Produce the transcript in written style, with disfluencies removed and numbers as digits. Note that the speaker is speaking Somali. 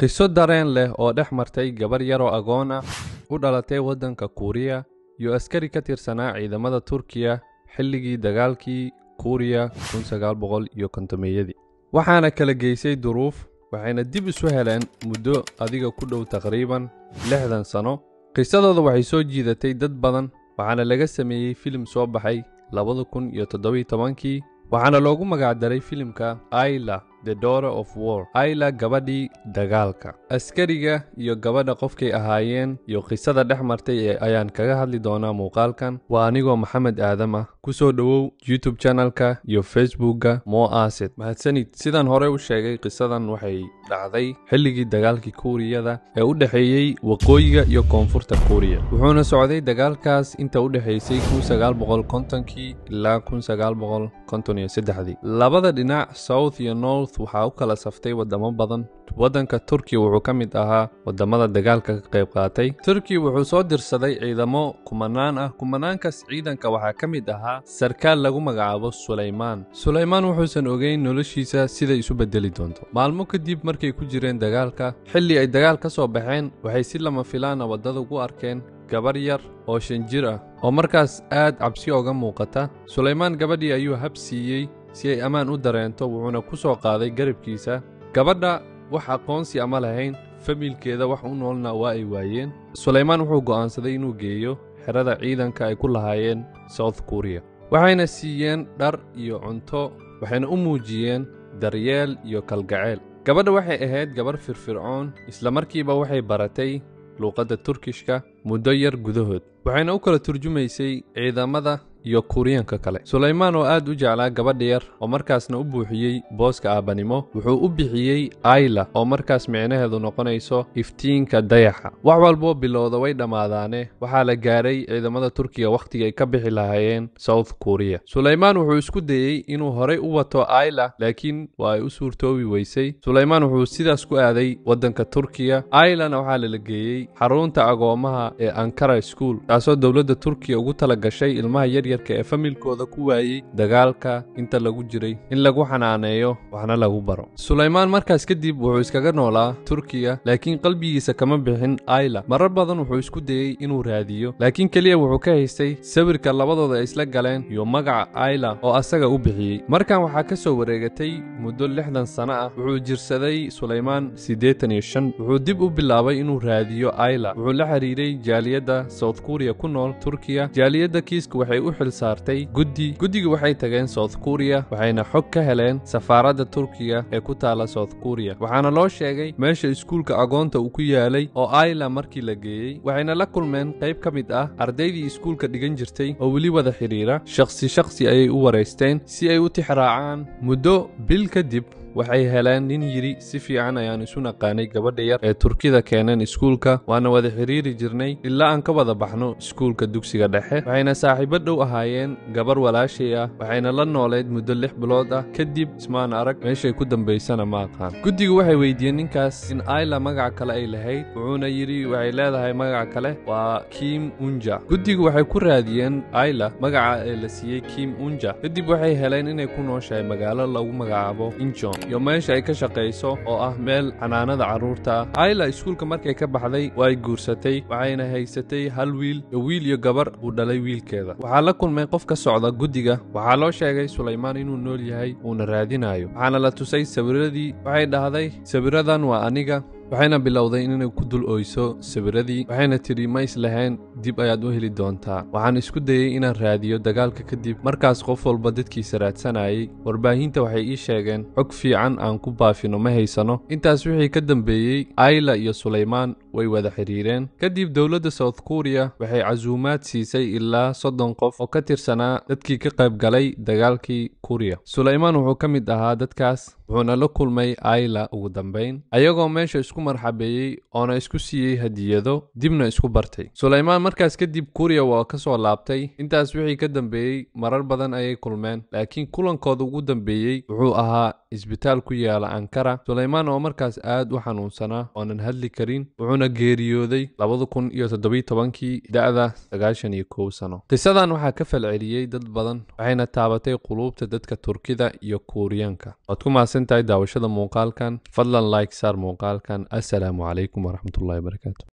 qiso dareen leh oo dhex martay gabar yaroo agoon ah u dhalatay waddanka Kuuriya iyo askari ka tirsanaa ciidamada Turkiya xilligii dagaalkii Kuuriya 1950-yadii. waxaana kala geysay duruuf, waxayna dib isu heleen muddo adiga ku dhow taqriiban 60 sano. qisadooda waxay soo jiidatay dad badan, waxaana laga sameeyey filim soo baxay 2017 waxaana loogu magac daray filimka Ayla The Daughter of War. Ayla gabadhii dagaalka. askariga iyo gabadha qofkay ahaayeen iyo qisada dhex martay ayaan kaga hadli doonaa muuqaalkan. waa anigoo Maxamed Aadam ah. ku soo dhawow YouTube channelka iyo Facebookga Mo Asset. mahadsanid. sidaan hore u sheegay, qisadan waxay dhacday xilligii dagaalkii Kuuriyada ee u dhaxeeyay waqooyiga iyo koonfurta Kuuriya. wuxuuna socday dagaalkaas inta u dhaxaysay 1950 ilaa 1953. labada dhinac South iyo North waxaa u kala saftay wadamo badan. waddanka Turkiya wuxuu ka mid ahaa wadamada dagaalka ka qayb qaatay. Turkiya wuxuu soo dirsaday ciidamo kumanaan ah. kumanaankaas ciidanka waxaa ka mid ahaa sarkaal lagu magacaabo Suleymaan wuxuusan ogeyn noloshiisa siday isu bedeli doonto. maalmo kadib markay ku jireen dagaalka, xilli ay dagaal ka soo baxeen, waxay si lama filaan ah waddada ugu arkeen gabar yar oo 5 jir ah oo markaas aad cabsi oga muuqata. Suleymaan gabadhii ayuu hab siiyey si ay ammaan u dareento, wuxuuna ku soo qaaday garabkiisa. gabadha wax aqoonsi ama lahayn, familkeeda wax u noolna waa ay waayeen. Suleymaan wuxuu go'aansaday inuu geeyo xerada ciidanka ay ku lahaayeen South Korea. waxayna siiyeen dhar iyo cunto, waxayna u muujiyeen daryeel iyo kalgacayl. gabadha waxay ahayd gabar firfircoon, isla markiiba waxay baratay luuqadda Turkishka muddo yar gudahood, waxayna u kala turjumaysay ciidamada iyo Kuuriyaanka kale. Suleymaan oo aad u jeclaa gabadha yar oo markaasna u buuxiyey booska aabanimo, wuxuu u bixiyey Ayla oo markaas micnaheedu noqonayso iftiinka dayaxa. wax walbo bilowda way dhammaadaane, waxaa la gaaray ciidamada Turkiga waqtigii ay ka bixi lahaayeen South Korea. Suleymaan wuxuu isku dayey inuu horey u wato Ayla, laakiin waa ay u suurtoobi weysay. Suleymaan wuxuu sidaas ku aaday waddanka Turkiya. Aylana waxaa la geeyey xarunta agoomaha ee Ankara School, taasoo dowladda Turkiya ugu tala gashay ilmaha yar ee familkooda ku waayey dagaalka inta lagu jiray in lagu xanaaneeyo waxna lagu baro. Suleymaan markaas kadib wuxuu iskaga noolaa Turkiya, laakiin qalbigiisa kama bixin Ayla. marar badan wuxuu isku dayey inuu raadiyo, laakiin kaliya wuxuu ka haystay sawirka labadooda ay isla galeen iyo magaca Ayla oo asaga u bixiyey. markan waxaa ka soo wareegatay muddo 60 sano ah. wuxuu jirsaday Suleymaan 85. wuxuu dib u bilaabay inuu raadiyo Ayla. wuxuu la xiriiray jaaliyadda South Korea ku nool Turkiya. jaaliyadda kiiska waxay u saartay guddiga waxay tageen South Korea, waxayna xog ka heleen safaaradda Turkiga ee ku taala South Korea. waxaana loo sheegay meesha iskuulka agoonta uu ku yaalay oo Ayla markii la geeyey. waxayna la kulmeen qayb ka mid ah ardaydii iskuulka dhigan jirtay oo weli wada xiriira. shakhsi ayay u wareysteen si ay u tixraacaan. muddo bil kadib waxay heleen nin yiri si fiican ayaan isu naqaanay gabadha yar ee Turkida keeneen iskuulka, waana wada xiriiri jirnay ilaa aan ka wada baxno iskuulka dugsiga dhexe. waxayna saaxiibo dhow ahaayeen gabar walaashay ah, waxayna la nooleed muddo 6 bilood ah. kadib ismaan arag, meeshay ku dambaysana ma aqaan. guddigu waxay weydiiyeen ninkaas in Ayla magac kale ay lahayd, wuxuuna yiri waxay leedahay magac kale, waa Kim Unja. guddigu waxay ku raadiyeen Ayla magaca ee la siiyey Kim Unja. kadib waxay heleen inay ku nooshahay magaalo lagu magacaabo Incheon iyo meesha ay ka shaqayso oo ah meel xanaanada carruurta ah. Ayla iskuulka markay ka baxday way guursatay, waxayna haysatay hal wiil iyo gabar uu dhalay wiilkeeda. waxaa la kulmay qof ka socda guddiga. waxaa loo sheegay Suleymaan inuu nool yahay uuna raadinayo, waxaana la tusay sawiradii. waxay dhahday sawiradan waa aniga. waxayna bilowday inay ku dul oyso sawiradii. waxayna tiri ma islahayn dib ayaad u heli doontaa. waxaan isku dayey inaan raadiyo dagaalka kadib. markaas qof walba dadkiisa raadsanayay. warbaahinta waxay ii sheegeen xog fiican aan ku baafino ma haysano. intaas wixii ka dambeeyey, Ayla iyo Suleymaan way wada xiriireen. kadib dowladda South Korea waxay casuumaad siisay ilaa 30 qof oo ka tirsanaa dadkii ka qayb galay dagaalkii Korea. Suleymaan wuxuu ka mid ahaa dadkaas, wuxuuna la kulmay Ayla ugu dambayn, ayagoo meesha isku marxabeeyey oona isku siiyey hadiyado, dibna isku bartay. Suleymaan markaas kadib Korea waa ka soo laabtay. intaas wixii ka dambeeyey marar badan ayay kulmeen, laakiin kulankooda ugu dambeeyey wuxuu ahaa isbitaal ku yaala Ankara. Suleymaan oo markaas aad u xanuunsanaa oonan hadli karin, wuxuuna wuxuuna geeriyooday 2017 da'da 91 sano. qisadan waxaa ka falceliyey dad badan waxayna taabatay quluubta dadka Turkida iyo Kuuriyaanka. waad ku mahadsantahay daawashada muuqaalkan. fadlan like saar muuqaalkan. assalaamu calaykum waraxmatullaahi wabarakaatu.